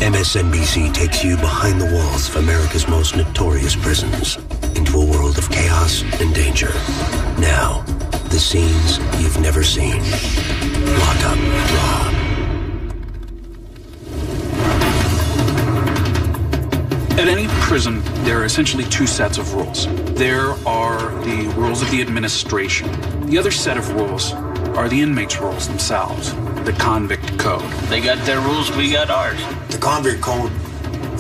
MSNBC takes you behind the walls of America's most notorious prisons into a world of chaos and danger. Now, the scenes you've never seen. Lock Up Raw. At any prison, there are essentially two sets of rules. There are the rules of the administration. The other set of rules are the inmates' rules themselves, the convict code. They got their rules, we got ours. The convict code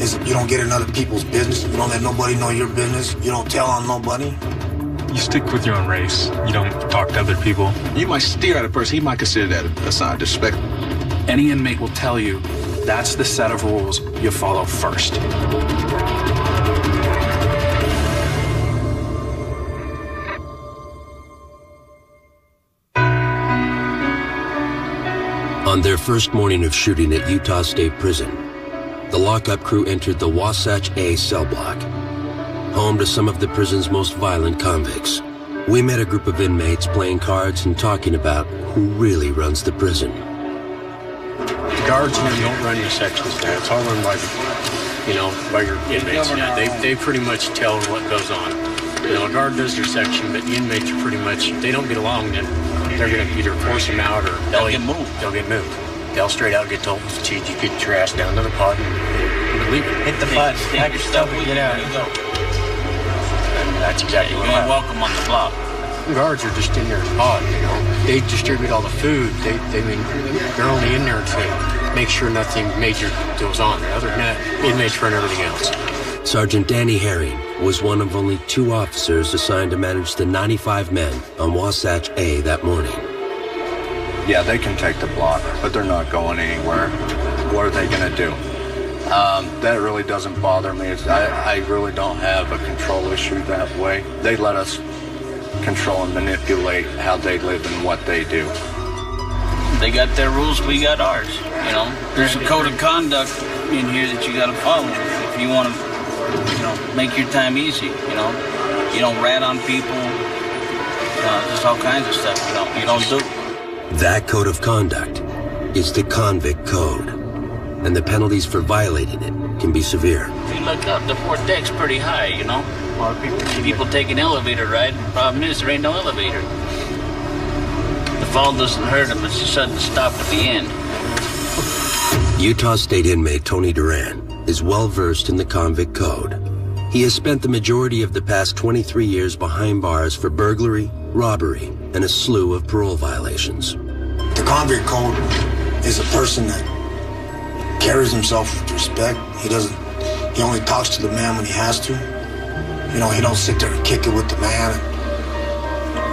is you don't get in other people's business. You don't let nobody know your business. You don't tell on nobody. You stick with your own race. You don't talk to other people. You might steer at a person. He might consider that a sign of disrespect. Any inmate will tell you that's the set of rules you follow first. On their first morning of shooting at Utah State Prison, the lockup crew entered the Wasatch A cell block, home to some of the prison's most violent convicts. We met a group of inmates playing cards and talking about who really runs the prison. The guards here don't run your sections now. It's all run by, by your inmates. Yeah, they pretty much tell what goes on. A guard does their section, but the inmates are pretty much, if they don't get along, then they're going to either force them out or they'll get moved. They'll straight out get told, geez, you get your ass down to the pod and leave it. Hit the pod, pack your stuff, and get out. There you go. And that's exactly what happened. Welcome on the block. The guards are just in there as pod, They distribute all the food. They're only in there to make sure nothing major goes on. Other than that, inmates run everything else. Sergeant Danny Herring was one of only 2 officers assigned to manage the 95 men on Wasatch A that morning. Yeah, they can take the block, but they're not going anywhere. What are they going to do? That really doesn't bother me. I really don't have a control issue that way. They let us control and manipulate how they live and what they do. They got their rules, we got ours. There's a code of conduct in here that you got to follow if you want to make your time easy, You don't rat on people, just all kinds of stuff, you don't do. That code of conduct is the convict code, and the penalties for violating it can be severe. If you look up, the 4th deck's pretty high, A lot of people take an elevator ride. The problem is there ain't no elevator. The fall doesn't hurt them, it's a sudden stop at the end. Utah State inmate Tony Duran is well-versed in the convict code. He has spent the majority of the past 23 years behind bars for burglary, robbery, and a slew of parole violations. The convict code is a person that carries himself with respect. He only talks to the man when he has to. He don't sit there and kick it with the man.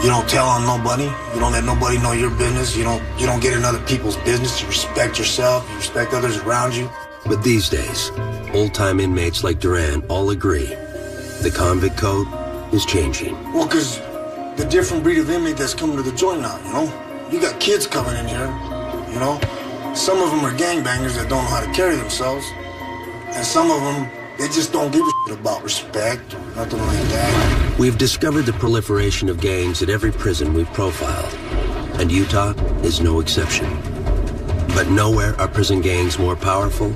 You don't tell on nobody. You don't let nobody know your business. You don't get in other people's business. You respect yourself. You respect others around you. But these days, old-time inmates like Duran all agree the convict code is changing. Well, because the different breed of inmate that's coming to the joint now, You got kids coming in here, Some of them are gangbangers that don't know how to carry themselves. And some of them, they just don't give a shit about respect or nothing like that. We've discovered the proliferation of gangs at every prison we've profiled, and Utah is no exception. But nowhere are prison gangs more powerful,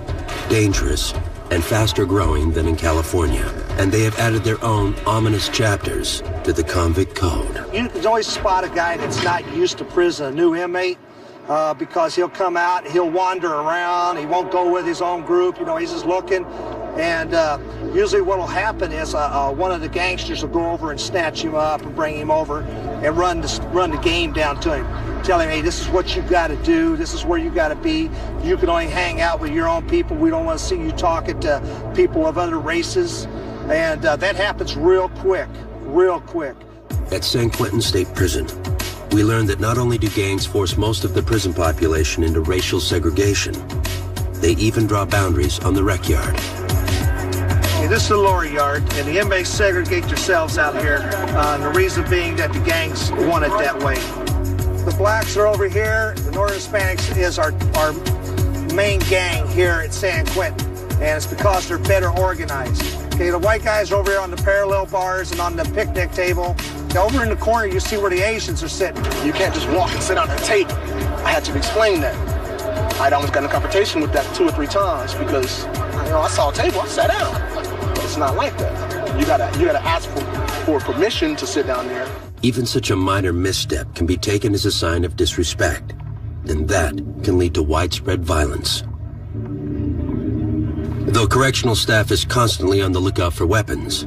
dangerous, and faster growing than in California. And they have added their own ominous chapters to the convict code. You can always spot a guy that's not used to prison, a new inmate, because he'll come out, he'll wander around, he won't go with his own group, he's just looking. And usually what will happen is one of the gangsters will go over and snatch him up and bring him over and run the game down to him. Tell him, hey, this is what you got to do. This is where you got to be. You can only hang out with your own people. We don't want to see you talking to people of other races. And that happens real quick. At San Quentin State Prison, we learned that not only do gangs force most of the prison population into racial segregation, they even draw boundaries on the rec yard. Okay, this is the lower yard, and the inmates segregate themselves out here. And the reason being that the gangs want it that way. The blacks are over here. The Northern Hispanics is our main gang here at San Quentin, and it's because they're better organized. Okay, the white guys are over here on the parallel bars and on the picnic table. Over in the corner, you see where the Asians are sitting. You can't just walk and sit on a table. I had to explain that. I'd almost got in a confrontation with that 2 or 3 times because, I saw a table, I sat down. It's not like that. You gotta ask for permission to sit down there. Even such a minor misstep can be taken as a sign of disrespect, and that can lead to widespread violence. Though correctional staff is constantly on the lookout for weapons,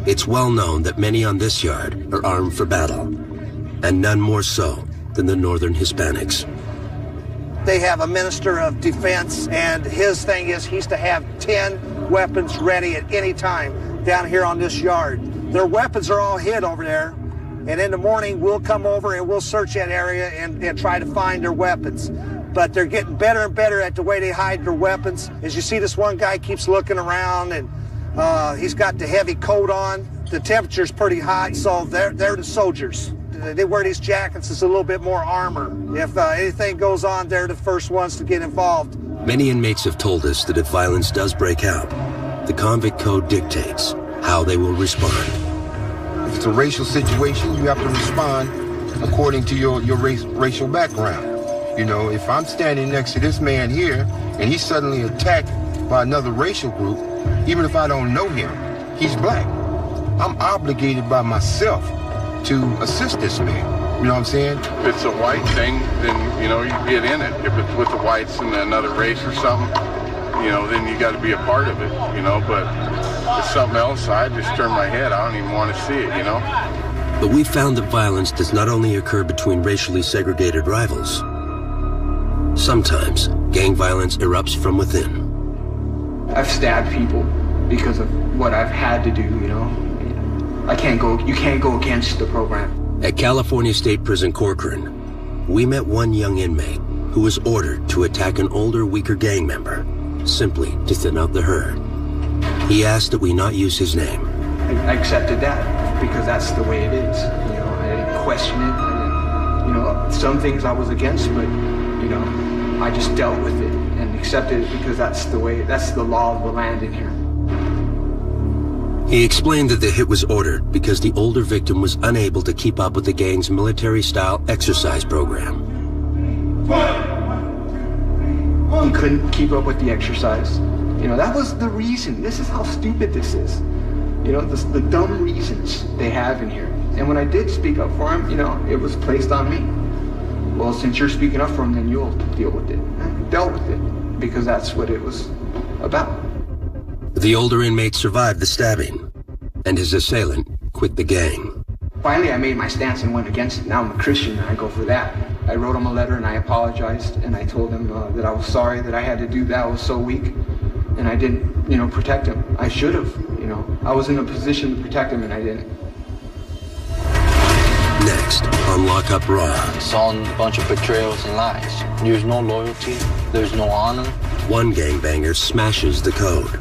it's well known that many on this yard are armed for battle, and none more so than the Northern Hispanics. They have a minister of defense, and his thing is he's to have 10 weapons ready at any time down here on this yard. Their weapons are all hid over there, and in the morning we'll come over and we'll search that area and try to find their weapons. But they're getting better and better at the way they hide their weapons. As you see, this one guy keeps looking around, and he's got the heavy coat on. The temperature's pretty hot, so they're the soldiers. They wear these jackets as a little bit more armor. If anything goes on, they're the first ones to get involved. Many inmates have told us that if violence does break out, the convict code dictates how they will respond. If it's a racial situation, you have to respond according to your racial background. If I'm standing next to this man here and he's suddenly attacked by another racial group, even if I don't know him, he's black. I'm obligated by myself to assist this man. You know what I'm saying? If it's a white thing, then, you get in it. If it's with the whites and another race or something, then you got to be a part of it, But if it's something else, I just turn my head. I don't even want to see it, But we found that violence does not only occur between racially segregated rivals. Sometimes gang violence erupts from within. I've stabbed people because of what I've had to do, You can't go against the program. At California State Prison Corcoran, we met one young inmate who was ordered to attack an older, weaker gang member, simply to thin out the herd. He asked that we not use his name. I accepted that because that's the way it is. I didn't question it. Some things I was against, but, I just dealt with it and accepted it because that's the law of the land in here. He explained that the hit was ordered because the older victim was unable to keep up with the gang's military-style exercise program. He couldn't keep up with the exercise. That was the reason. This is how stupid this is. The dumb reasons they have in here. And when I did speak up for him, it was placed on me. Well, since you're speaking up for him, then you'll deal with it. I dealt with it because that's what it was about. The older inmate survived the stabbing, and his assailant quit the gang. Finally, I made my stance and went against it. Now I'm a Christian, and I go for that. I wrote him a letter, and I apologized, and I told him that I was sorry that I had to do that. I was so weak, and I didn't, protect him. I should have, I was in a position to protect him, and I didn't. Next, on Lock Up Raw. It's all a bunch of betrayals and lies. There's no loyalty. There's no honor. One gangbanger smashes the code,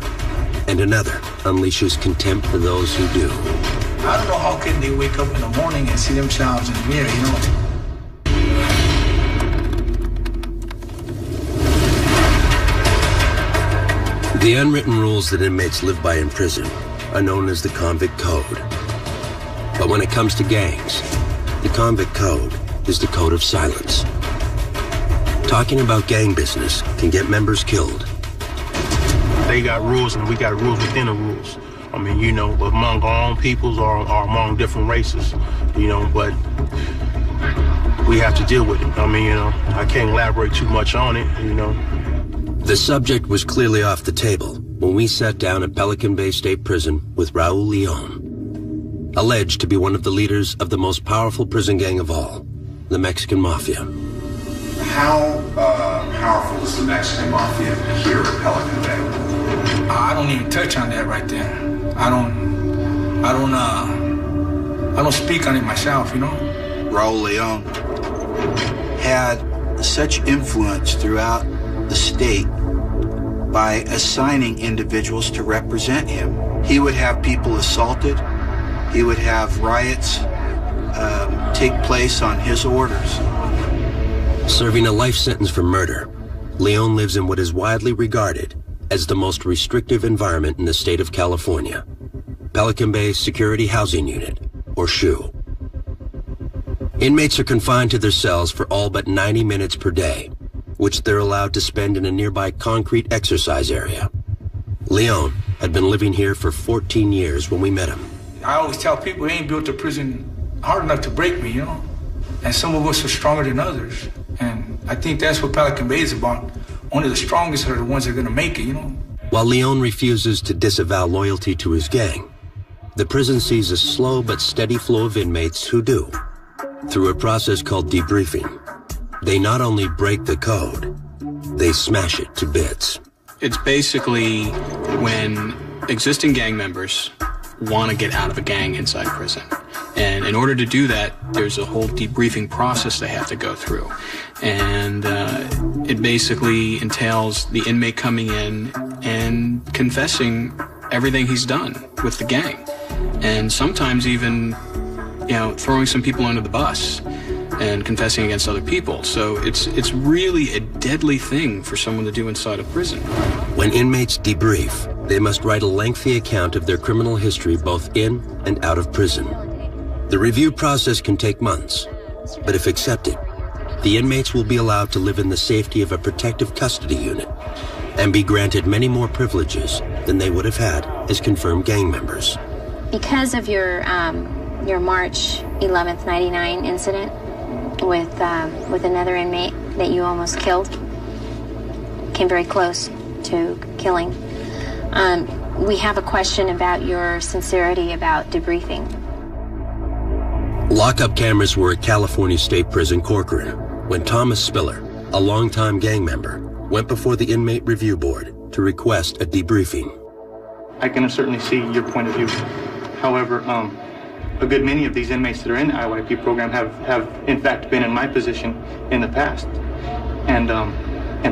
and another unleashes contempt for those who do. I don't know how can they wake up in the morning and see themselves in the mirror, The unwritten rules that inmates live by in prison are known as the convict code. But when it comes to gangs, the convict code is the code of silence. Talking about gang business can get members killed. They got rules and we got rules within the rules. Among our own peoples or among different races, but we have to deal with it. I can't elaborate too much on it, The subject was clearly off the table when we sat down at Pelican Bay State Prison with Raul Leon, alleged to be one of the leaders of the most powerful prison gang of all, the Mexican Mafia. How powerful is the Mexican Mafia here at Pelican Bay? I don't even touch on that right there. I don't speak on it myself, Raul Leon had such influence throughout the state by assigning individuals to represent him. He would have people assaulted. He would have riots take place on his orders. Serving a life sentence for murder, Leon lives in what is widely regarded as the most restrictive environment in the state of California, Pelican Bay Security Housing Unit, or SHU. Inmates are confined to their cells for all but 90 minutes per day, which they're allowed to spend in a nearby concrete exercise area. Leon had been living here for 14 years when we met him. I always tell people they ain't built a prison hard enough to break me, you know? And some of us are stronger than others. And I think that's what Pelican Bay is about. Only the strongest are the ones that are gonna make it, you know? While Leon refuses to disavow loyalty to his gang, the prison sees a slow but steady flow of inmates who do. Through a process called debriefing, they not only break the code, they smash it to bits. It's basically when existing gang members want to get out of a gang inside prison. And in order to do that, there's a whole debriefing process they have to go through. And it basically entails the inmate coming in and confessing everything he's done with the gang. And sometimes even, throwing some people under the bus and confessing against other people. So it's really a deadly thing for someone to do inside a prison. When inmates debrief, they must write a lengthy account of their criminal history both in and out of prison. The review process can take months, but if accepted, the inmates will be allowed to live in the safety of a protective custody unit and be granted many more privileges than they would have had as confirmed gang members. Because of your March 11th, 99 incident with another inmate that you almost killed, came very close to killing, we have a question about your sincerity about debriefing. Lockup cameras were at California State Prison Corcoran when Thomas Spiller, a longtime gang member, went before the Inmate Review Board to request a debriefing. I can certainly see your point of view. However, a good many of these inmates that are in the IYP program have in fact been in my position in the past, and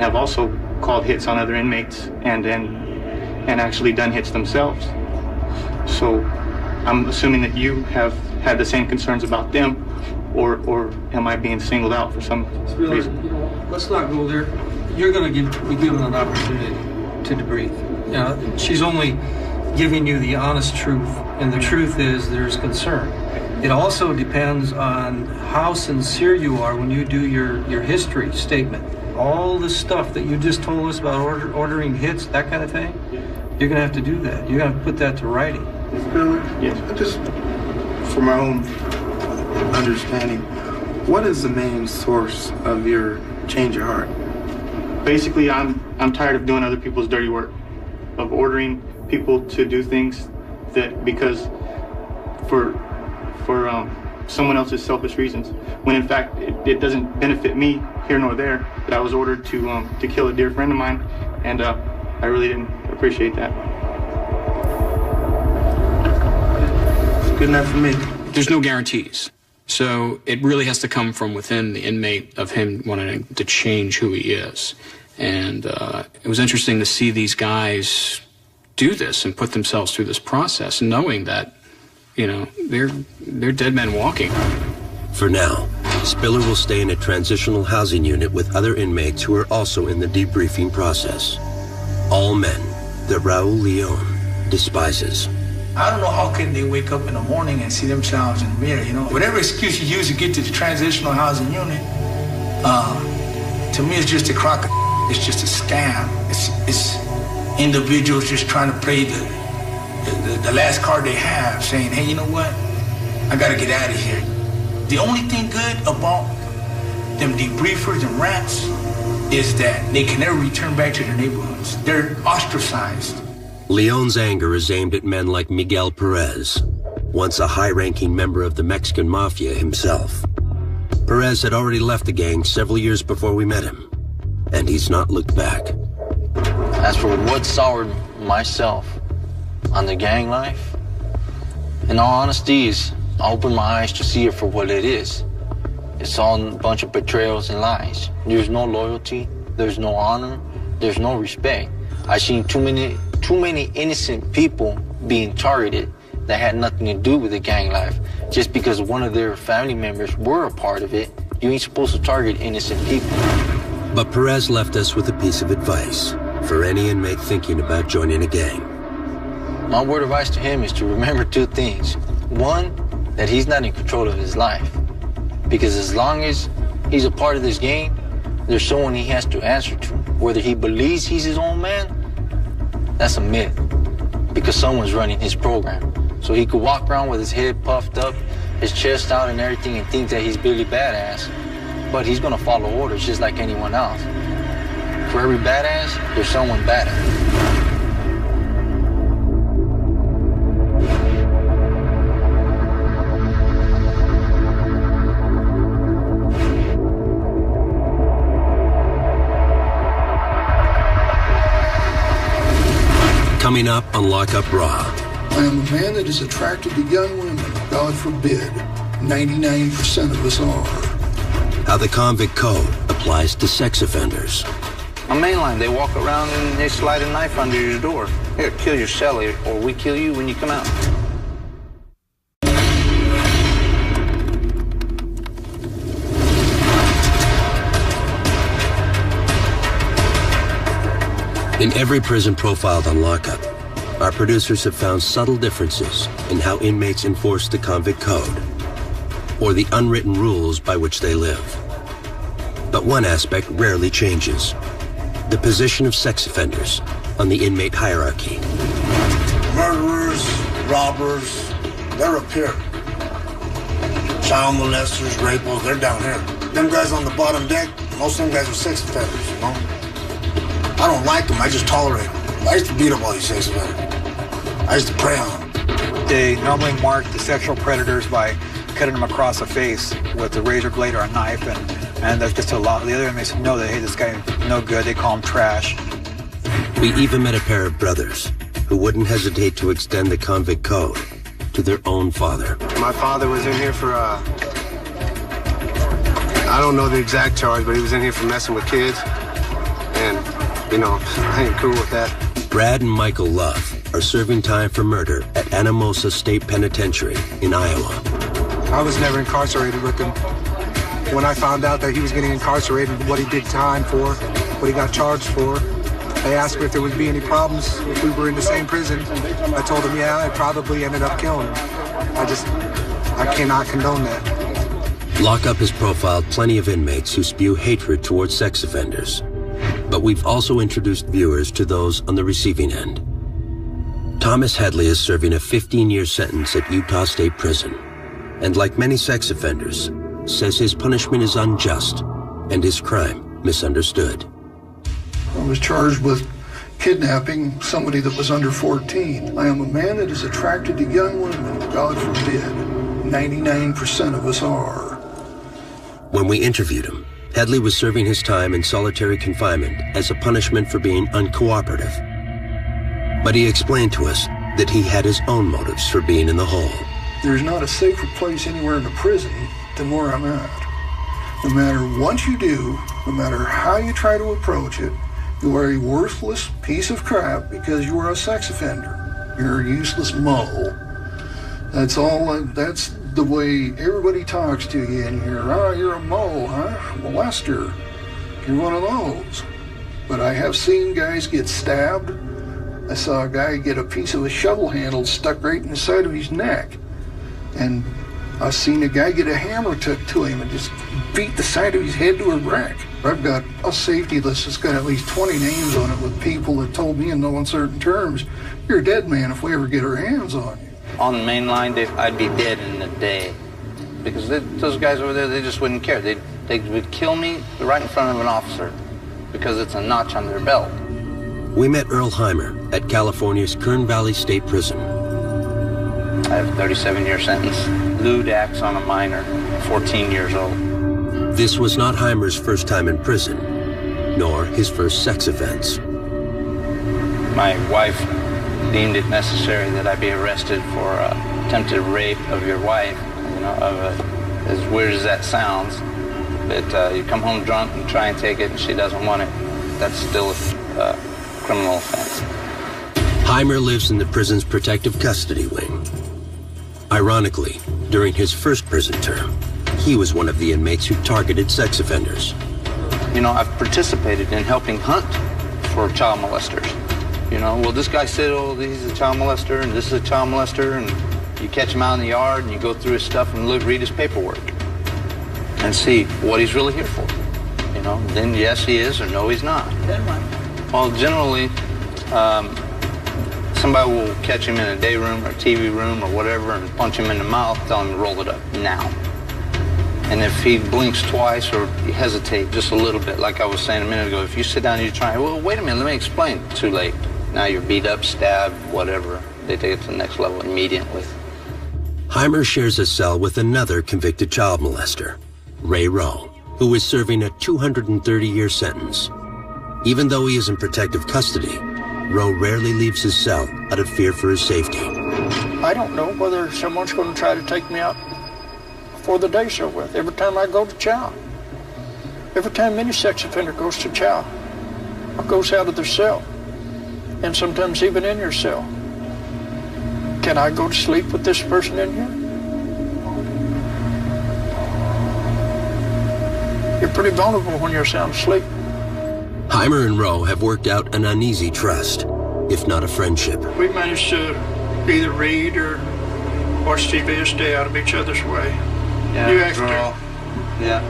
have also called hits on other inmates and actually done hits themselves. So I'm assuming that you have had the same concerns about them, or am I being singled out for some reason? Let's not go there. You're going to be given an opportunity to debrief. She's only giving you the honest truth, and the truth is there's concern. It also depends on how sincere you are when you do your history statement. All the stuff that you just told us about ordering hits, that kind of thing, you're going to have to do that. You're going to put that to writing. Billy, yes. Just for my own understanding, what is the main source of your change of heart? Basically, I'm tired of doing other people's dirty work, of ordering people to do things that because for someone else's selfish reasons, when in fact it doesn't benefit me here nor there. That I was ordered to kill a dear friend of mine, and I really didn't appreciate that. Good enough for me. There's no guarantees. So it really has to come from within the inmate of him wanting to change who he is. And it was interesting to see these guys do this and put themselves through this process, knowing that, they're dead men walking. For now, Spiller will stay in a transitional housing unit with other inmates who are also in the debriefing process. All men that Raul Leon despises. I don't know how can they wake up in the morning and see themselves in the mirror, Whatever excuse you use to get to the transitional housing unit, to me it's just a crock of it's just a scam. It's individuals just trying to play the last card they have, saying, hey, you know what? I gotta get out of here. The only thing good about them debriefers and rats is that they can never return back to their neighborhoods. They're ostracized. Leon's anger is aimed at men like Miguel Perez, once a high-ranking member of the Mexican Mafia himself. Perez had already left the gang several years before we met him, and he's not looked back. As for what soured myself on the gang life, in all honesty, I opened my eyes to see it for what it is. It's all a bunch of betrayals and lies. There's no loyalty, there's no honor, there's no respect. I've seen too many innocent people being targeted that had nothing to do with the gang life. Just because one of their family members were a part of it, you ain't supposed to target innocent people. But Perez left us with a piece of advice for any inmate thinking about joining a gang. My word of advice to him is to remember two things. One, that he's not in control of his life. Because as long as he's a part of this gang, There's someone he has to answer to. Whether he believes he's his own man, that's a myth. Because someone's running his program. So he could walk around with his head puffed up, his chest out and everything, and think that he's Billy Badass. But he's gonna follow orders just like anyone else. For every badass, there's someone badass. Coming up on Lockup Raw. I am a man that is attracted to young women. God forbid. 99% of us are. How the convict code applies to sex offenders. On mainline, they walk around and they slide a knife under your door. Here, kill your cellie, or we kill you when you come out. In every prison profiled on Lockup, our producers have found subtle differences in how inmates enforce the convict code, or the unwritten rules by which they live. But one aspect rarely changes: the position of sex offenders on the inmate hierarchy. Murderers, robbers, they're up here. Child molesters, rapers, they're down here. Them guys on the bottom deck, most of them guys are sex offenders, you know? I don't like them, I just tolerate them. I used to beat up all these sex offenders. I used to prey on them. They normally mark the sexual predators by cutting them across the face with a razor blade or a knife, and that's just a lot. The other inmates know that, hey, this guy no good. They call him trash. We even met a pair of brothers who wouldn't hesitate to extend the convict code to their own father. My father was in here for, I don't know the exact charge, but he was in here for messing with kids. And, you know, I ain't cool with that. Brad and Michael Love are serving time for murder at Anamosa State Penitentiary in Iowa. I was never incarcerated with him. When I found out that he was getting incarcerated, what he did time for, what he got charged for, they asked me if there would be any problems if we were in the same prison. I told them, yeah, I probably ended up killing him. I cannot condone that. Lockup has profiled plenty of inmates who spew hatred towards sex offenders. But we've also introduced viewers to those on the receiving end. Thomas Headley is serving a 15-year sentence at Utah State Prison, and like many sex offenders, says his punishment is unjust and his crime misunderstood. I was charged with kidnapping somebody that was under 14. I am a man that is attracted to young women. God forbid. 99% of us are. When we interviewed him, Headley was serving his time in solitary confinement as a punishment for being uncooperative. But he explained to us that he had his own motives for being in the hole. There's not a safer place anywhere in the prison than where I'm at. No matter what you do, no matter how you try to approach it, you are a worthless piece of crap because you are a sex offender. You're a useless mole. That's all. That's the way everybody talks to you in here. Oh, you're a mole, huh? Molester. You're one of those. But I have seen guys get stabbed. I saw a guy get a piece of a shovel handle stuck right in the side of his neck. And I've seen a guy get a hammer took to him and just beat the side of his head to a wreck. I've got a safety list that's got at least 20 names on it with people that told me in no uncertain terms, you're a dead man if we ever get our hands on you. On the main line, I'd be dead in a day. Because those guys over there, they just wouldn't care. They would kill me right in front of an officer because it's a notch on their belt. We met Earl Heimer at California's Kern Valley State Prison. I have a 37-year sentence. Lewd acts on a minor, 14 years old. This was not Heimer's first time in prison, nor his first sex offense. My wife deemed it necessary that I be arrested for attempted rape of your wife. You know, as weird as that sounds, but you come home drunk and try and take it and she doesn't want it. That's still a criminal offense. Heimer lives in the prison's protective custody wing. Ironically, during his first prison term, he was one of the inmates who targeted sex offenders. You know, I've participated in helping hunt for child molesters. You know, well, this guy said, oh, he's a child molester, and this is a child molester, and you catch him out in the yard, and you go through his stuff and read his paperwork and see what he's really here for. You know, then yes, he is, or no, he's not. Then what? Well, generally, somebody will catch him in a day room or TV room or whatever and punch him in the mouth, tell him to roll it up now. And if he blinks twice or he hesitates just a little bit, like I was saying a minute ago, if you sit down and you try, well, wait a minute, let me explain. Too late. Now you're beat up, stabbed, whatever. They take it to the next level immediately. Heimer shares a cell with another convicted child molester, Ray Rowe, who is serving a 230-year sentence. Even though he is in protective custody, Rowe rarely leaves his cell out of fear for his safety. I don't know whether someone's going to try to take me out before the day's over with. Every time I go to chow, every time any sex offender goes to chow or goes out of their cell, and sometimes even in your cell, can I go to sleep with this person in here? You're pretty vulnerable when you're sound asleep. Heimer and Rowe have worked out an uneasy trust, if not a friendship. We managed to either read or watch TV or stay out of each other's way. Yeah, You actually draw. Yeah.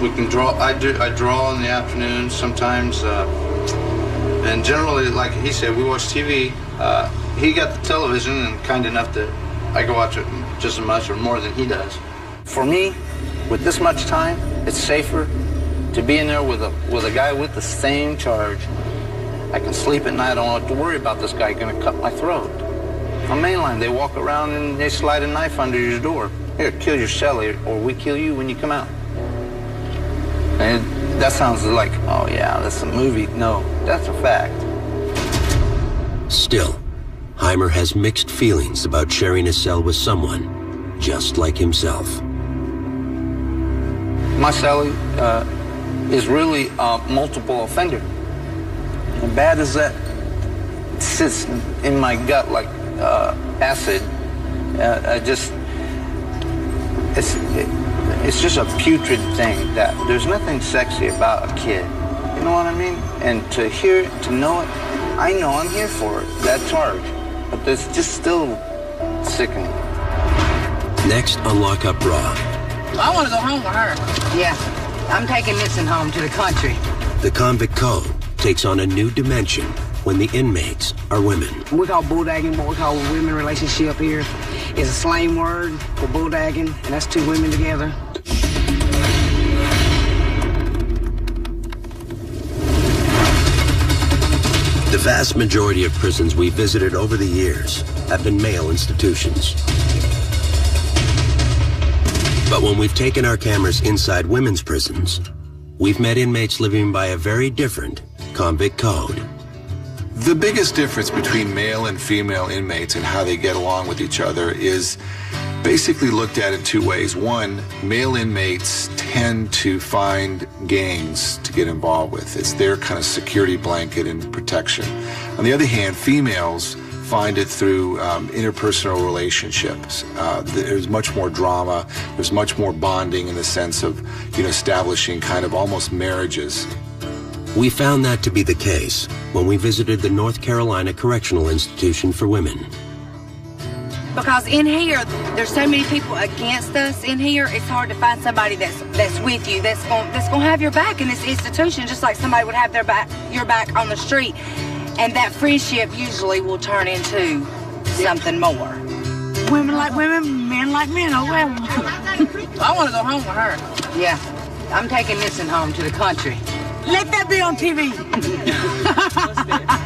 We can draw. I draw in the afternoons sometimes. And generally, like he said, we watch TV. He got the television and kind enough that I can watch it just as much or more than he does. For me, with this much time, it's safer to be in there with a guy with the same charge. I can sleep at night. I don't have to worry about this guy going to cut my throat. On mainline, they walk around and they slide a knife under your door. Here, kill your cellie, or we kill you when you come out. And that sounds like, oh yeah, that's a movie. No, that's a fact. Still, Heimer has mixed feelings about sharing a cell with someone just like himself. My cellie is really a multiple offender. And bad as that sits in my gut like acid, it's just a putrid thing that there's nothing sexy about a kid. You know what I mean? And to hear it, to know it, I know I'm here for it, that charge. But it's just still sickening. Next on Lock Up Raw. I want to go home with her. Yeah, I'm taking Nixon home to the country. The convict code takes on a new dimension when the inmates are women. We call bulldagging what we call a women relationship here. It's a slang word for bulldagging, and that's two women together. The vast majority of prisons we visited over the years have been male institutions. But when we've taken our cameras inside women's prisons, we've met inmates living by a very different convict code. The biggest difference between male and female inmates and how they get along with each other is basically looked at in two ways. One, male inmates tend to find gangs to get involved with. It's their kind of security blanket and protection. On the other hand, females find it through interpersonal relationships. There's much more drama. There's much more bonding in the sense of, establishing kind of almost marriages. We found that to be the case when we visited the North Carolina Correctional Institution for Women. Because in here, there's so many people against us in here, it's hard to find somebody that's with you, that's gonna have your back in this institution, just like somebody would have your back on the street. And that friendship usually will turn into something more. Women like women, men like men, oh well. I want to go home with her. Yeah, I'm taking Nixon home to the country. Let that be on TV.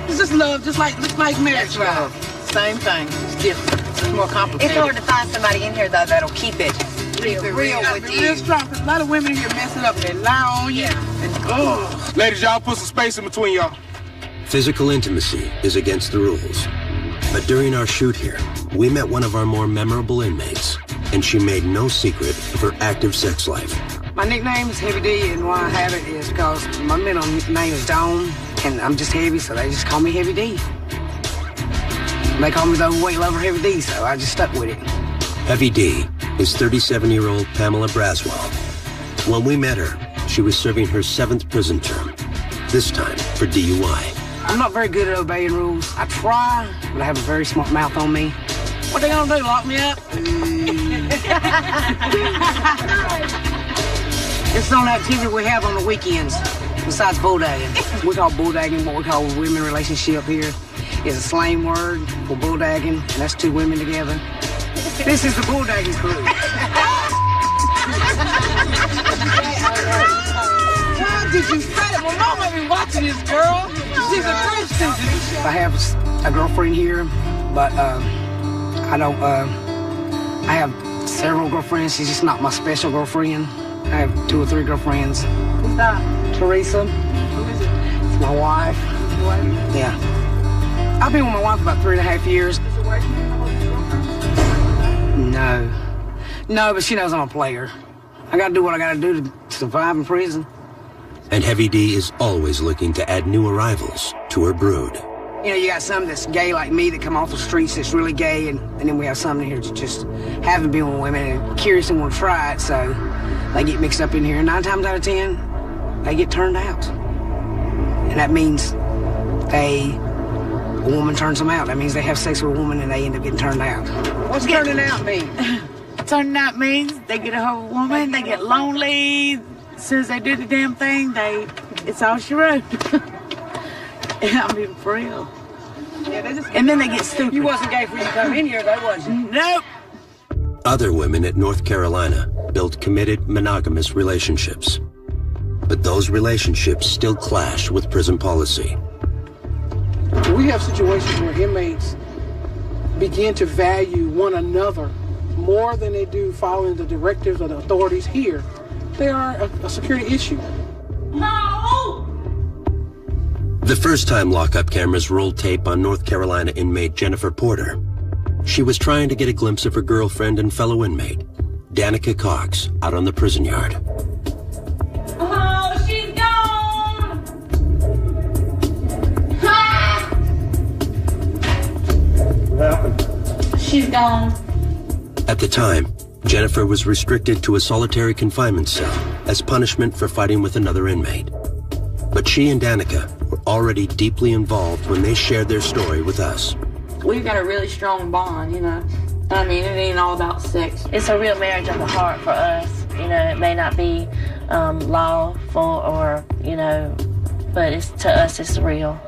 It's just love, just like marriage. That's right. Same thing, it's different. It's more complicated. It's hard to find somebody in here, though, that'll keep it real with you. Real strong, because a lot of women here mess it up. They lie on you. And, Ladies, y'all put some space in between y'all. Physical intimacy is against the rules. But during our shoot here, we met one of our more memorable inmates, and she made no secret of her active sex life. My nickname is Heavy D, and why I have it is because my middle name is Dawn, and I'm just heavy, so they just call me Heavy D. They call me the overweight lover Heavy D, so I just stuck with it. Heavy D is 37-year-old Pamela Braswell. When we met her, she was serving her 7th prison term, this time for DUI. I'm not very good at obeying rules. I try, but I have a very smart mouth on me. What they gonna do, lock me up? It's the only activity we have on the weekends, besides bulldagging. We call bulldagging what we call a women relationship here. It's a slang word for bulldagging, and that's two women together. This is the bulldagging crew. Why did you say that? Well, Mama be watching this girl. She's a Christian. I have a girlfriend here, but I don't. I have several girlfriends. She's just not my special girlfriend. I have 2 or 3 girlfriends. Who's that? Teresa. Who is it? It's my wife. Your wife? Yeah. I've been with my wife about 3.5 years. Is your wife No, but she knows I'm a player. I gotta do what I gotta do to survive in prison. And Heavy D is always looking to add new arrivals to her brood. You know, you got some that's gay like me that come off the streets that's really gay, and then we have some in here that just haven't been with women and curious and want to try it, so they get mixed up in here. 9 times out of 10, they get turned out. And that means a woman turns them out. That means they have sex with a woman and they end up getting turned out. What's turning out mean? Turning out means they get a whole woman, they get lonely. As soon as they do the damn thing, it's all she wrote. I mean, for real. Yeah, they just, and then they get stupid. You wasn't gay before you come in here, though, was you? Nope. Other women at North Carolina build committed monogamous relationships. But those relationships still clash with prison policy. We have situations where inmates begin to value one another more than they do following the directives of the authorities here. They are a security issue. No! The first time lockup cameras rolled tape on North Carolina inmate Jennifer Porter, she was trying to get a glimpse of her girlfriend and fellow inmate, Danica Cox, out on the prison yard. Oh, she's gone! Ah! What happened? She's gone. At the time, Jennifer was restricted to a solitary confinement cell as punishment for fighting with another inmate. But she and Danica were already deeply involved when they shared their story with us. We've got a really strong bond, you know. I mean, it ain't all about sex. It's a real marriage of the heart for us. You know, it may not be lawful or, you know, but to us, it's real.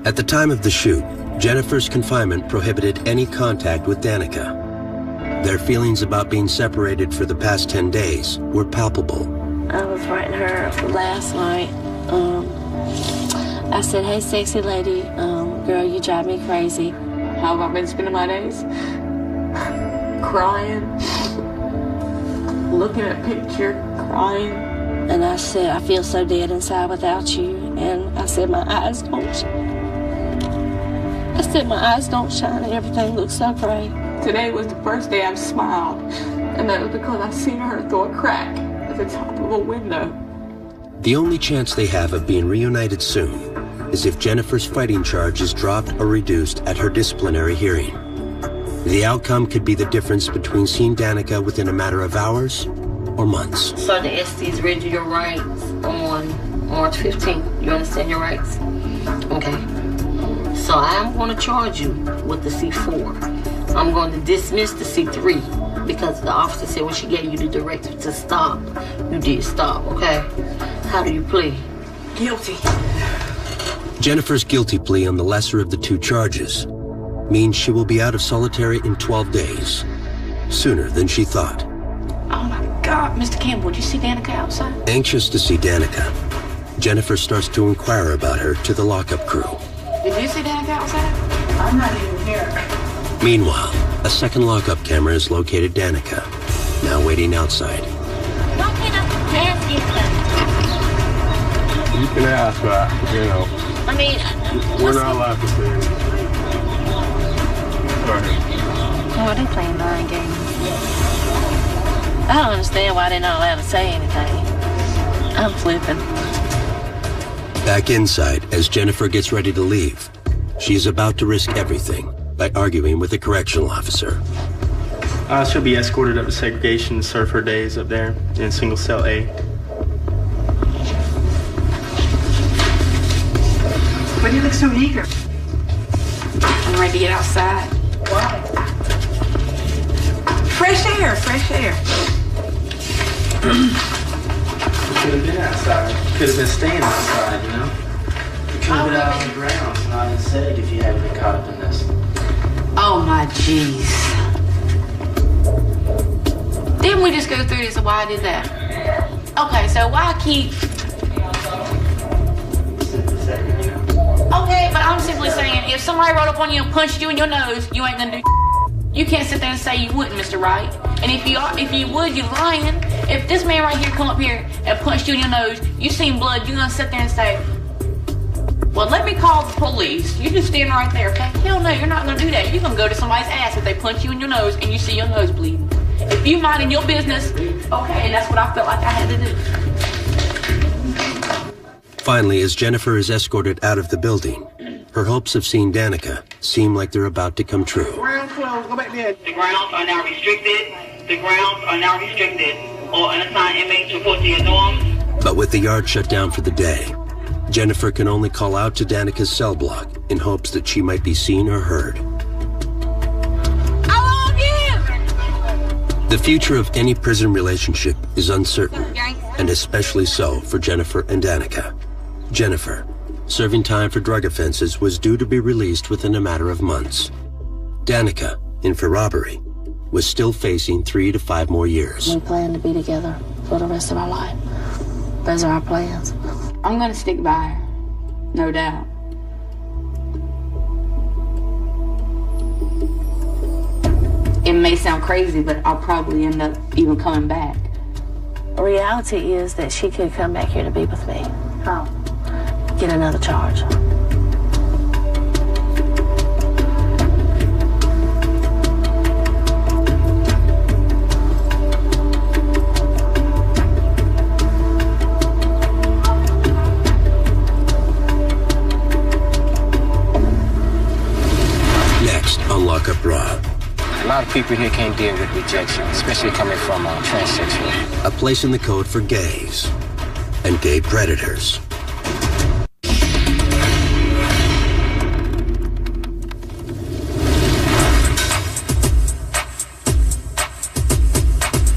At the time of the shoot, Jennifer's confinement prohibited any contact with Danica. Their feelings about being separated for the past 10 days were palpable. I was writing her last night. I said, hey, sexy lady, girl, you drive me crazy. How have I been spending my days? Crying, looking at a picture, crying. And I said, I feel so dead inside without you. And I said, my eyes don't shine. I said, my eyes don't shine and everything looks so gray. Today was the first day I've smiled, and that was because I seen her through a crack at the top of a window. The only chance they have of being reunited soon is if Jennifer's fighting charge is dropped or reduced at her disciplinary hearing. The outcome could be the difference between seeing Danica within a matter of hours or months. So the SC's read you your rights on March 15th. You understand your rights? Okay. So I'm going to charge you with the C4. I'm going to dismiss the C3 because the officer said when she gave you the directive to stop, you did stop, okay? How do you plead? Guilty. Jennifer's guilty plea on the lesser of the 2 charges means she will be out of solitary in 12 days, sooner than she thought. Oh my God, Mr. Campbell, did you see Danica outside? Anxious to see Danica, Jennifer starts to inquire about her to the lockup crew. Did you see Danica outside? I'm not even here. Meanwhile, a second lockup camera has located Danica, now waiting outside. Don't get up and ask you. You can ask, but, you know. I mean, we're not allowed to say anything. Oh, they playing mind games. I don't understand why they're not allowed to say anything. I'm flipping. Back inside, as Jennifer gets ready to leave, she's about to risk everything by arguing with a correctional officer. She'll be escorted up to segregation to serve her days up there in single cell A. Why do you look so eager? I'm ready to get outside. Why? Fresh air, fresh air. could have been outside. You could have been staying outside, you know? You could have been out on the grounds, not inside if you hadn't been caught up in this. Oh my jeez. Didn't we just go through this of why I did that? Okay, so why keep... Okay, but I'm simply saying, if somebody rolled up on you and punched you in your nose, you ain't gonna do. You can't sit there and say you wouldn't, Mr. Wright. And if you would, you're lying. If this man right here come up here and punched you in your nose, you seen blood, you're gonna sit there and say, well, let me call the police. You just stand right there, okay? Hell no, you're not gonna do that. You're gonna go to somebody's ass if they punch you in your nose and you see your nose bleeding. If you minding your business, okay, and that's what I felt like I had to do. Finally, as Jennifer is escorted out of the building, her hopes of seeing Danica seem like they're about to come true. Ground closed. Go back there. The grounds are now restricted. The grounds are now restricted. All unassigned inmates report to your dorms. But with the yard shut down for the day, Jennifer can only call out to Danica's cell block in hopes that she might be seen or heard. I love you! The future of any prison relationship is uncertain, and especially so for Jennifer and Danica. Jennifer, serving time for drug offenses, was due to be released within a matter of months. Danica, in for robbery, was still facing 3 to 5 more years. We plan to be together for the rest of our life. Those are our plans. I'm gonna stick by her, no doubt. It may sound crazy, but I'll probably end up even coming back. The reality is that she could come back here to be with me. How? Get another charge. Next on Lock Up Raw. A lot of people here can't deal with rejection, especially coming from a transsexual. A place in the code for gays and gay predators.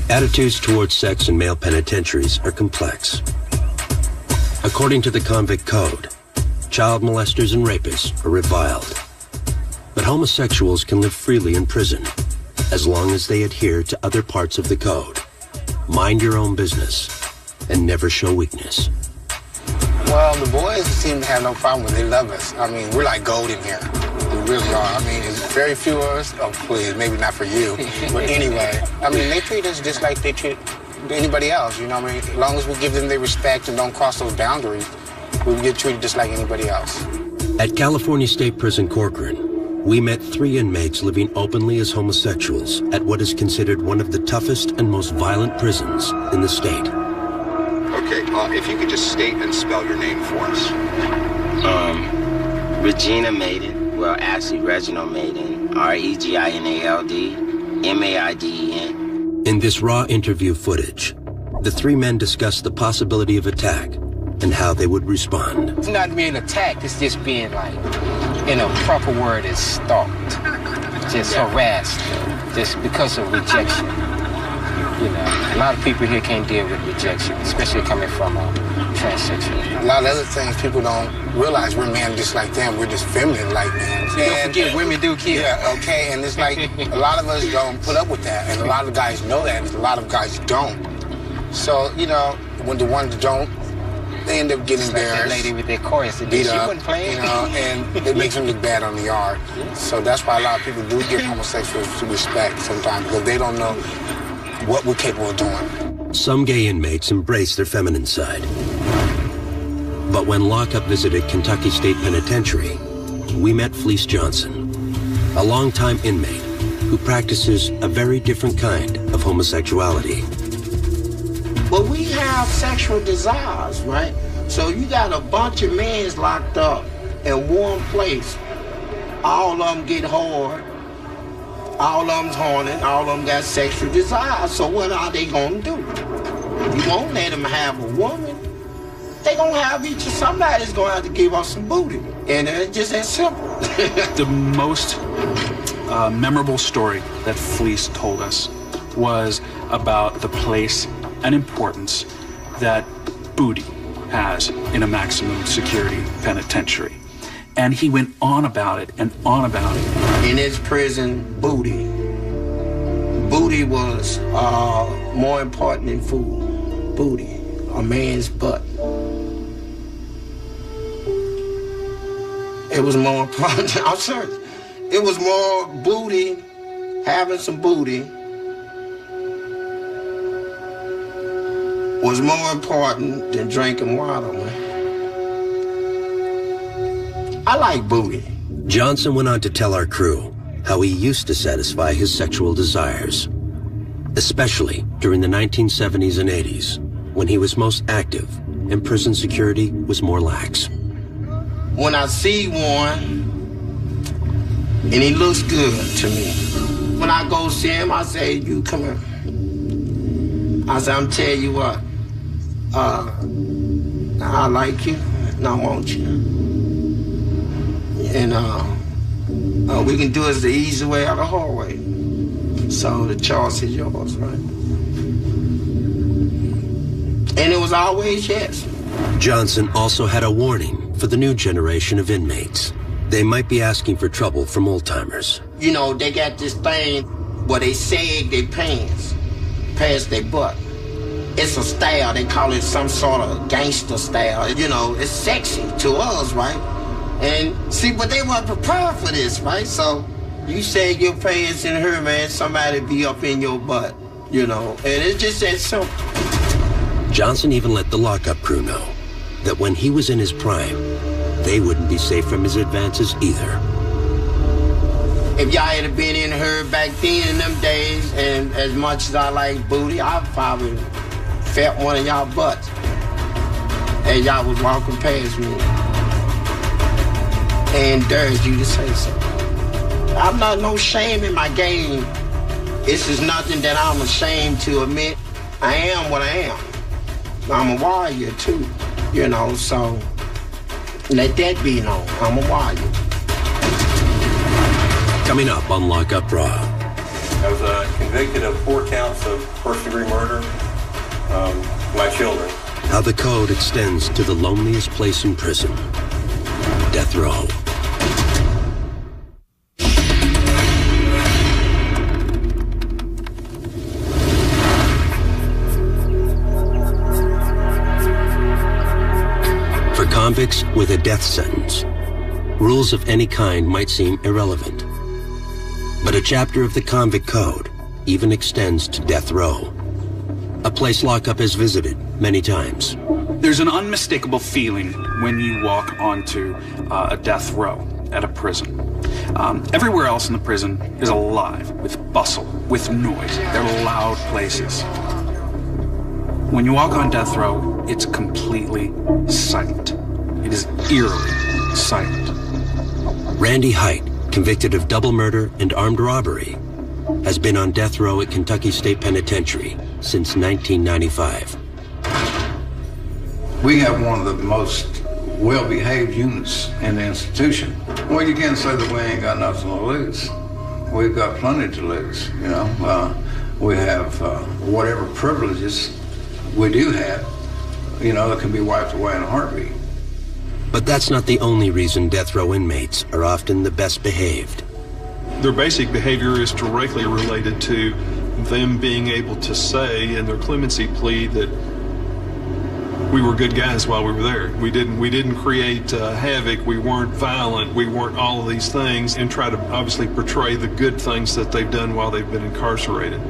Attitudes towards sex in male penitentiaries are complex. According to the convict code, child molesters and rapists are reviled. But homosexuals can live freely in prison as long as they adhere to other parts of the code. Mind your own business and never show weakness. Well, the boys seem to have no problem with it. They love us. I mean, we're like gold in here. We really are. I mean, there's very few of us. Oh, please, maybe not for you. But anyway, I mean, they treat us just like they treat anybody else, you know what I mean? As long as we give them their respect and don't cross those boundaries, we get treated just like anybody else. At California State Prison Corcoran, we met 3 inmates living openly as homosexuals at what is considered one of the toughest and most violent prisons in the state. Okay, if you could just state and spell your name for us. Regina Maiden, well, actually Reginald Maiden, REGINALD, MAIDEN. In this raw interview footage, the 3 men discuss the possibility of attack and how they would respond. It's not being attacked, it's just being like, in a proper word, is stalked, just harassed, just because of rejection. You know, a lot of people here can't deal with rejection, especially coming from a transsexual. A lot of other things people don't realize. We're men just like them. We're just feminine like men. Don't forget, women do kill. Yeah, okay, and it's like a lot of us don't put up with that, and a lot of guys know that, and a lot of guys don't. So, you know, when the ones that don't, they end up getting embarrassed. Like that lady with their chorus, beat up, wasn't playing. You know, and it makes them look bad on the yard. So that's why a lot of people do give homosexuals respect sometimes, because they don't know what we're capable of doing. Some gay inmates embrace their feminine side. But when Lockup visited Kentucky State Penitentiary, we met Fleece Johnson, a longtime inmate who practices a very different kind of homosexuality. But we have sexual desires, right? So you got a bunch of men locked up in one place. All of them get hard. All of them's horny, all of them got sexual desires, so what are they gonna do? You won't let them have a woman. They gonna have each of somebody's gonna have to give us some booty. And it's just that simple. The most memorable story that Fleece told us was about the place and importance that booty has in a maximum security penitentiary. And he went on about it and on about it. In his prison, booty was more important than food. Booty, a man's butt. It was more important. I'm serious. It was more booty, having some booty was more important than drinking water, man. I like booty. Johnson went on to tell our crew how he used to satisfy his sexual desires, especially during the 1970s and 80s, when he was most active and prison security was more lax. When I see one, and he looks good to me, when I go see him, I say, you come here. I say, I'm telling you what, I like you, and I want you. And we can do it the easy way or the hard way. So the choice is yours, right? And it was always yes. Johnson also had a warning for the new generation of inmates. They might be asking for trouble from old-timers. You know, they got this thing where they sag their pants past their butt. It's a style. They call it some sort of gangster style. You know, it's sexy to us, right? And see, but they weren't prepared for this, right? So you sag your pants in her, man, somebody be up in your butt, you know? And it's just that simple. Johnson even let the lockup crew know that when he was in his prime, they wouldn't be safe from his advances either. If y'all had been in her back then in them days, and as much as I like booty, I probably felt one of y'all butts as y'all was walking past me and dared you to say so. I'm not no shame in my game. This is nothing that I'm ashamed to admit. I am what I am. I'm a warrior too, you know, so let that be known. I'm a warrior. Coming up on Lockup Raw. I was convicted of 4 counts of first-degree murder. My children. How the code extends to the loneliest place in prison, death row. For convicts with a death sentence, rules of any kind might seem irrelevant. But a chapter of the convict code even extends to death row, a place lockup has visited many times. There's an unmistakable feeling when you walk onto a death row at a prison. Everywhere else in the prison is alive with bustle, with noise. They're loud places. When you walk on death row, it's completely silent. It is eerily silent. Randy Height, convicted of double murder and armed robbery, has been on death row at Kentucky State Penitentiary since 1995. We have one of the most well-behaved units in the institution. Well, you can't say that we ain't got nothing to lose. We've got plenty to lose, you know. We have whatever privileges we do have, you know, that can be wiped away in a heartbeat. But that's not the only reason death row inmates are often the best behaved. Their basic behavior is directly related to them being able to say in their clemency plea that we were good guys while we were there. We didn't create havoc. We weren't violent. We weren't all of these things, and try to obviously portray the good things that they've done while they've been incarcerated.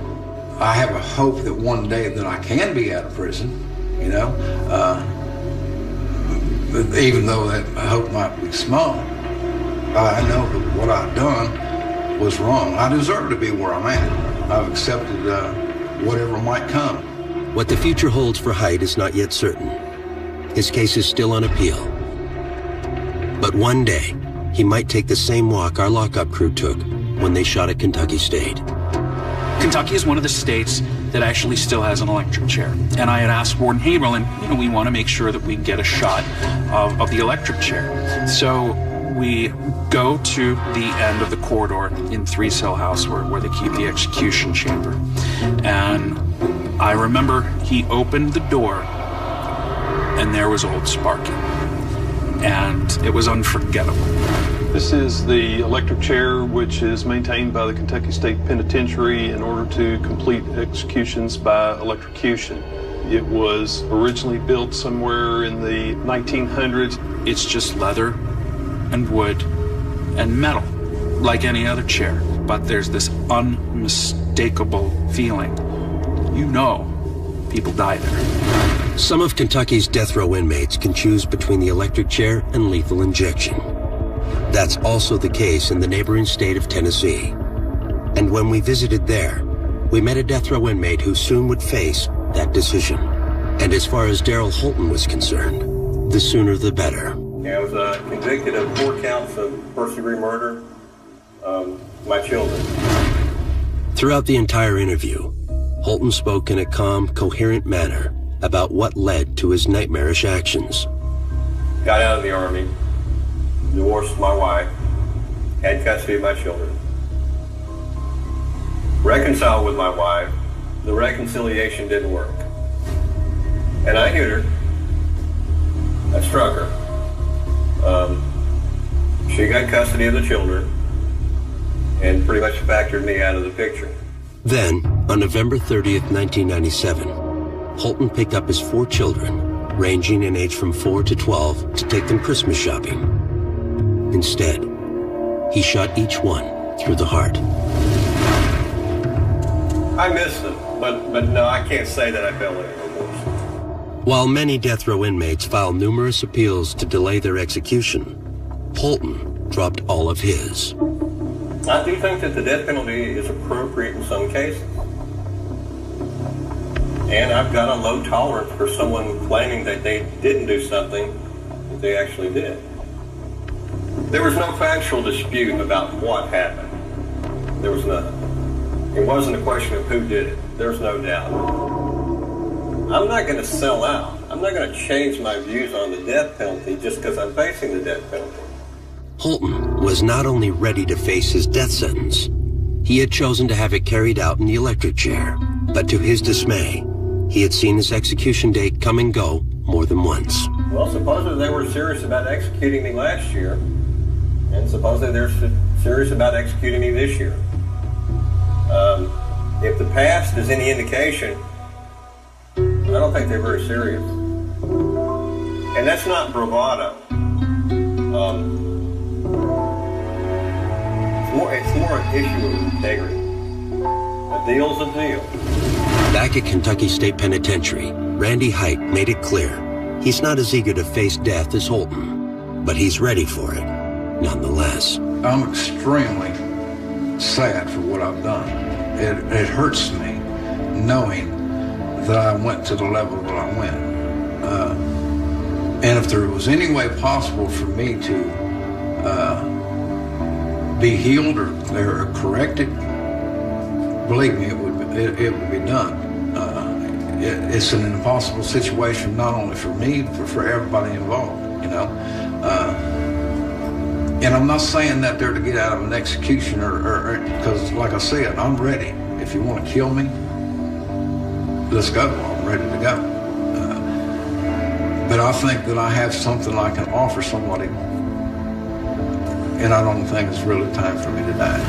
I have a hope that one day that I can be out of prison, you know, even though that hope might be small. I know that what I've done was wrong. I deserve to be where I'm at. I've accepted whatever might come. What the future holds for Height is not yet certain. His case is still on appeal. But one day, he might take the same walk our lockup crew took when they shot at Kentucky State. Kentucky is one of the states that actually still has an electric chair. And I had asked Warden Haberlin, you know, we want to make sure that we get a shot of the electric chair. So we go to the end of the corridor in 3-cell house where they keep the execution chamber. And I remember he opened the door and there was old Sparky. And it was unforgettable. This is the electric chair, which is maintained by the Kentucky State Penitentiary in order to complete executions by electrocution. It was originally built somewhere in the 1900s. It's just leather and wood and metal, like any other chair. But there's this unmistakable feeling. You know, people die there. Some of Kentucky's death row inmates can choose between the electric chair and lethal injection. That's also the case in the neighboring state of Tennessee. And when we visited there, we met a death row inmate who soon would face that decision. And as far as Daryl Holton was concerned, the sooner the better. I was convicted of 4 counts of first-degree murder of my children. Throughout the entire interview, Holton spoke in a calm, coherent manner about what led to his nightmarish actions. Got out of the Army, divorced my wife, had custody of my children. Reconciled with my wife, the reconciliation didn't work. And I hit her. I struck her. She got custody of the children and pretty much factored me out of the picture. Then, on November 30th, 1997, Holton picked up his 4 children, ranging in age from 4 to 12, to take them Christmas shopping. Instead, he shot each one through the heart. I missed them, but no, I can't say that I felt any remorse. While many death row inmates filed numerous appeals to delay their execution, Holton dropped all of his. I do think that the death penalty is appropriate in some cases. And I've got a low tolerance for someone claiming that they didn't do something that they actually did. There was no factual dispute about what happened. There was none. It wasn't a question of who did it. There's no doubt. I'm not going to sell out. I'm not going to change my views on the death penalty just because I'm facing the death penalty. Holton was not only ready to face his death sentence, he had chosen to have it carried out in the electric chair. But to his dismay, he had seen his execution date come and go more than once. Well, supposedly they were serious about executing me last year, and supposedly they're serious about executing me this year. If the past is any indication, I don't think they're very serious. And that's not bravado. It's more an issue of integrity. A deal's a deal. Back at Kentucky State Penitentiary, Randy Height made it clear he's not as eager to face death as Holton, but he's ready for it, nonetheless. I'm extremely sad for what I've done. It hurts me knowing that I went to the level that I went. And if there was any way possible for me to be healed or corrected, believe me, it would be done. It's an impossible situation, not only for me, but for everybody involved, you know. And I'm not saying that they're to get out of an execution or because, like I said, I'm ready. If you want to kill me, let's go. I'm ready to go. But I think that I have something I can offer somebody, and I don't think it's really time for me to die.